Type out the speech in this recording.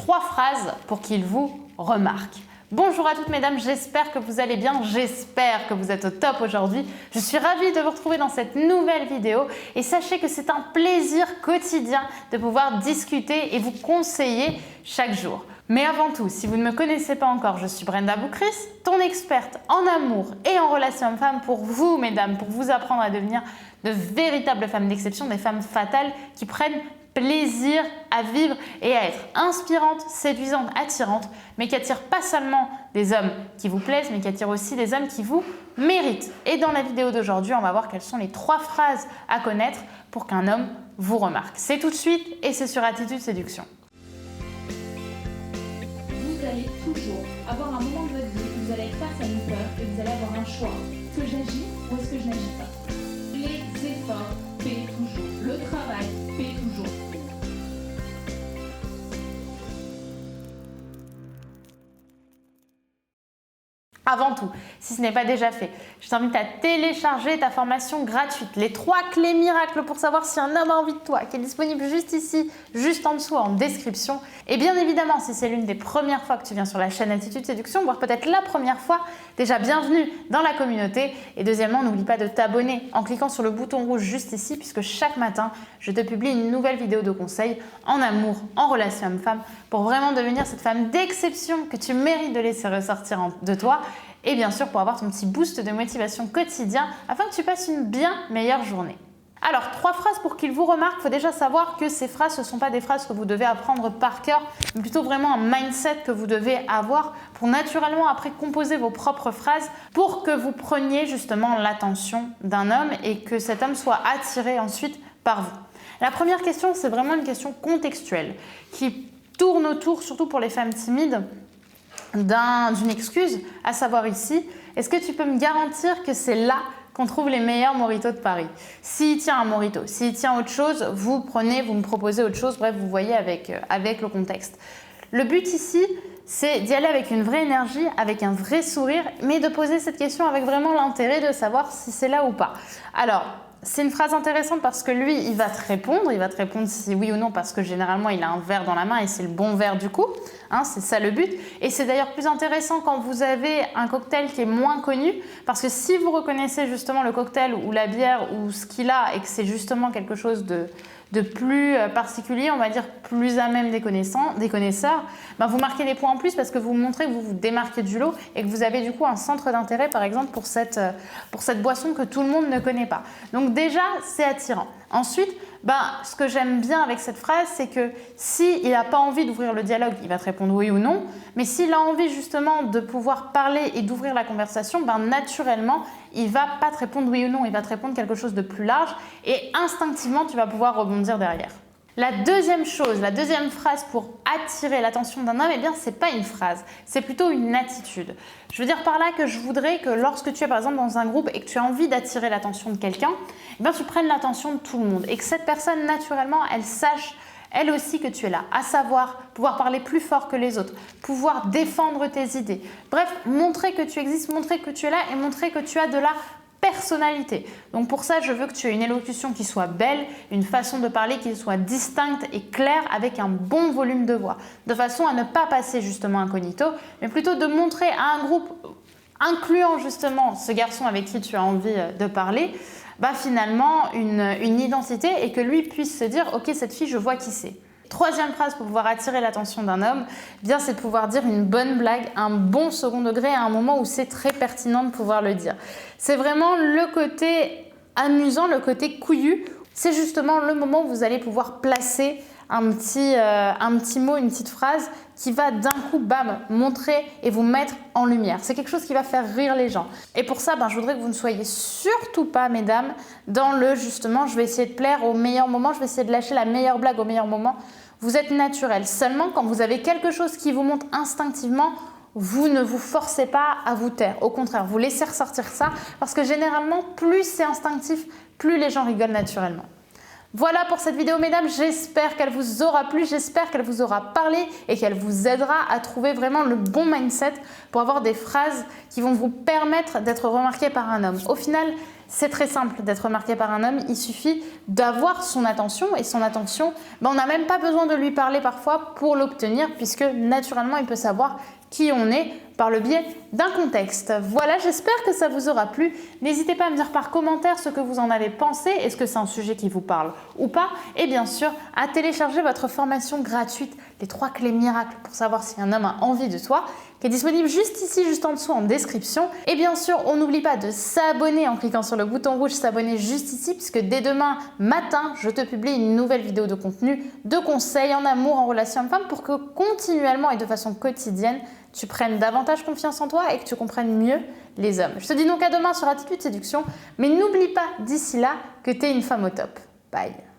3 phrases pour qu'il vous remarque. Bonjour à toutes mesdames, j'espère que vous allez bien, j'espère que vous êtes au top aujourd'hui. Je suis ravie de vous retrouver dans cette nouvelle vidéo et sachez que c'est un plaisir quotidien de pouvoir discuter et vous conseiller chaque jour. Mais avant tout, si vous ne me connaissez pas encore, je suis Brenda Boukris, ton experte en amour et en relations hommes-femmes pour vous mesdames, pour vous apprendre à devenir de véritables femmes d'exception, des femmes fatales qui prennent plaisir à vivre et à être inspirantes, séduisantes, attirantes, mais qui attirent pas seulement des hommes qui vous plaisent, mais qui attirent aussi des hommes qui vous méritent. Et dans la vidéo d'aujourd'hui, on va voir quelles sont les 3 phrases à connaître pour qu'un homme vous remarque. C'est tout de suite et c'est sur Attitude Séduction. Vous allez toujours avoir un moment de votre vie où vous allez être face à une peur et vous allez avoir un choix. Est-ce que j'agis ou est-ce que je n'agis pas? Les efforts paient toujours. Le travail paie toujours. Avant tout, si ce n'est pas déjà fait, je t'invite à télécharger ta formation gratuite, les 3 clés miracles pour savoir si un homme a envie de toi, qui est disponible juste ici, juste en dessous en description. Et bien évidemment, si c'est l'une des premières fois que tu viens sur la chaîne Attitude Séduction, voire peut-être la première fois, déjà bienvenue dans la communauté. Et deuxièmement, n'oublie pas de t'abonner en cliquant sur le bouton rouge juste ici, puisque chaque matin, je te publie une nouvelle vidéo de conseils en amour, en relation homme-femme, pour vraiment devenir cette femme d'exception que tu mérites de laisser ressortir de toi. Et bien sûr pour avoir ton petit boost de motivation quotidien afin que tu passes une bien meilleure journée. Alors 3 phrases pour qu'il vous remarque. Il faut déjà savoir que ces phrases, ce ne sont pas des phrases que vous devez apprendre par cœur, mais plutôt vraiment un mindset que vous devez avoir pour naturellement après composer vos propres phrases pour que vous preniez justement l'attention d'un homme et que cet homme soit attiré ensuite par vous. La première question, c'est vraiment une question contextuelle qui tourne autour, surtout pour les femmes timides, d'une excuse, à savoir ici, est-ce que tu peux me garantir que c'est là qu'on trouve les meilleurs mojitos de Paris? S'il tient un mojito, s'il tient autre chose, vous prenez, vous me proposez autre chose, bref, vous voyez avec le contexte. Le but ici, c'est d'y aller avec une vraie énergie, avec un vrai sourire, mais de poser cette question avec vraiment l'intérêt de savoir si c'est là ou pas. Alors, c'est une phrase intéressante parce que lui, il va te répondre si oui ou non parce que généralement, il a un verre dans la main et c'est le bon verre du coup. Hein, c'est ça le but. Et c'est d'ailleurs plus intéressant quand vous avez un cocktail qui est moins connu parce que si vous reconnaissez justement le cocktail ou la bière ou ce qu'il a et que c'est justement quelque chose de plus particulier, on va dire plus à même des connaisseurs, ben vous marquez des points en plus parce que vous montrez que vous vous démarquez du lot et que vous avez du coup un centre d'intérêt par exemple pour cette boisson que tout le monde ne connaît pas. Donc déjà, c'est attirant. Ensuite, ce que j'aime bien avec cette phrase, c'est que s'il n'a pas envie d'ouvrir le dialogue, il va te répondre oui ou non. Mais s'il a envie justement de pouvoir parler et d'ouvrir la conversation, naturellement, il ne va pas te répondre oui ou non, il va te répondre quelque chose de plus large et instinctivement, tu vas pouvoir rebondir derrière. La deuxième chose, la deuxième phrase pour attirer l'attention d'un homme, c'est pas une phrase, c'est plutôt une attitude. Je veux dire par là que je voudrais que lorsque tu es par exemple dans un groupe et que tu as envie d'attirer l'attention de quelqu'un, tu prennes l'attention de tout le monde et que cette personne naturellement, elle sache elle aussi que tu es là, à savoir pouvoir parler plus fort que les autres, pouvoir défendre tes idées. Bref, montrer que tu existes, montrer que tu es là et montrer que tu as de la personnalité. Donc pour ça, je veux que tu aies une élocution qui soit belle, une façon de parler qui soit distincte et claire avec un bon volume de voix, de façon à ne pas passer justement incognito, mais plutôt de montrer à un groupe, incluant justement ce garçon avec qui tu as envie de parler, finalement une identité et que lui puisse se dire « Ok, cette fille, je vois qui c'est ». Troisième phrase pour pouvoir attirer l'attention d'un homme, c'est de pouvoir dire une bonne blague, un bon second degré à un moment où c'est très pertinent de pouvoir le dire. C'est vraiment le côté amusant, le côté couillu. C'est justement le moment où vous allez pouvoir placer un petit mot, une petite phrase qui va d'un coup, montrer et vous mettre en lumière. C'est quelque chose qui va faire rire les gens. Et pour ça, je voudrais que vous ne soyez surtout pas, mesdames, dans le justement, je vais essayer de plaire au meilleur moment, je vais essayer de lâcher la meilleure blague au meilleur moment. Vous êtes naturel. Seulement, quand vous avez quelque chose qui vous monte instinctivement, vous ne vous forcez pas à vous taire. Au contraire, vous laissez ressortir ça parce que généralement, plus c'est instinctif, plus les gens rigolent naturellement. Voilà pour cette vidéo mesdames, j'espère qu'elle vous aura plu, j'espère qu'elle vous aura parlé et qu'elle vous aidera à trouver vraiment le bon mindset pour avoir des phrases qui vont vous permettre d'être remarqué par un homme. Au final, C'est très simple d'être remarqué par un homme, il suffit d'avoir son attention et son attention, on n'a même pas besoin de lui parler parfois pour l'obtenir puisque naturellement il peut savoir qui on est par le biais d'un contexte. Voilà, j'espère que ça vous aura plu. N'hésitez pas à me dire par commentaire ce que vous en avez pensé. Est-ce que c'est un sujet qui vous parle ou pas? Et bien sûr, à télécharger votre formation gratuite, les 3 clés miracles pour savoir si un homme a envie de toi, qui est disponible juste ici, juste en dessous en description. Et bien sûr, on n'oublie pas de s'abonner en cliquant sur le bouton rouge s'abonner juste ici, puisque dès demain matin, je te publie une nouvelle vidéo de contenu, de conseils en amour, en relation homme-femme, pour que continuellement et de façon quotidienne, tu prennes davantage confiance en toi et que tu comprennes mieux les hommes. Je te dis donc à demain sur Attitude Séduction, mais n'oublie pas d'ici là que tu es une femme au top. Bye.